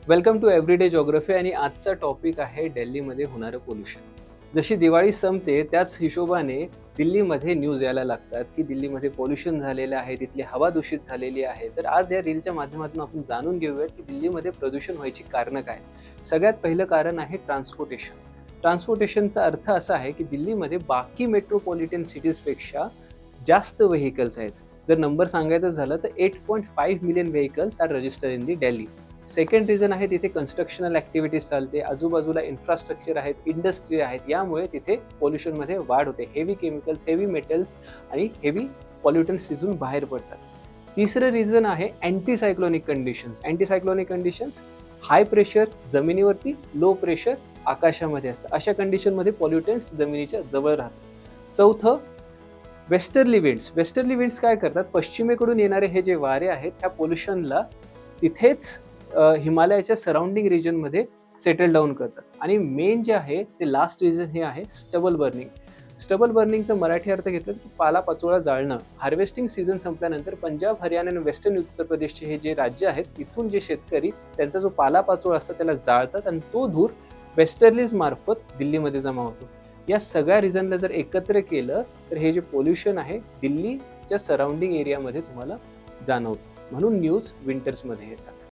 Welcome to everyday geography आणि आजचा topic आहे दिल्लीमध्ये होणारं पोल्युशन. जशी दिवाळी संपते त्याच हिशोबाने दिल्लीमध्ये न्यूज यायला लागतात की दिल्लीमध्ये पोल्युशन झालेलं आहे, तिथली हवा दूषित झालेली आहे. तर आज या रीलच्या माध्यमातून आपण जाणून घेऊयात की दिल्लीमध्ये प्रदूषण व्हायची कारणं काय. सगळ्यात पहिलं कारण आहे ट्रान्सपोर्टेशन. ट्रान्सपोर्टेशनचा अर्थ असा आहे की दिल्लीमध्ये बाकी मेट्रोपॉलिटन सिटीजपेक्षा जास्त व्हेकल्स आहेत. जर नंबर सांगायचं झालं तर 8.5 million vehicles are registered in the Delhi. Second reason आहे तिथे कन्स्ट्रक्शनल ॲक्टिव्हिटीज चालते, आजूबाजूला इन्फ्रास्ट्रक्चर आहेत, इंडस्ट्री आहेत, यामुळे तिथे पोल्युशनमध्ये वाढ होते. हेवी केमिकल्स, हेवी मेटल्स आणि हेवी पॉल्युटन्स तिथून बाहेर पडतात. तिसरं रिझन आहे anti conditions. Anti conditions high pressure जमिनीवरती, लो प्रेशर आकाशामध्ये असतं. अशा कंडिशनमध्ये पॉल्युटन्स जमिनीच्या जवळ राहतात. चौथं वेस्टर्ली विंड्स. वेस्टर्ली विंड्स काय करतात, पश्चिमेकडून येणारे हे जे वारे आहेत त्या पोल्युशनला तिथेच हिमालयाच्या सराउंडिंग रिजनमध्ये सेटल डाऊन करतात. आणि मेन जे आहे ते लास्ट रिझन हे आहे स्टबल बर्निंग. स्टबल बर्निंगचा मराठी अर्थ घेतलं की पालापाचोळा जाळणं. हार्वेस्टिंग सीझन संपल्यानंतर पंजाब, हरियाणा आणि वेस्टर्न उत्तर प्रदेशचे हे जे राज्य आहेत तिथून जे शेतकरी त्यांचा जो पालापाचोळा असतो त्याला जाळतात आणि तो धूर वेस्टर्लीज मार्फत दिल्लीमध्ये जमा होतो. या सगळ्या रिझनला जर एकत्र केलं तर हे जे पोल्युशन आहे दिल्लीच्या सराउंडिंग एरियामध्ये तुम्हाला जाणवतं. म्हणून न्यूज विंटर्समध्ये येतात.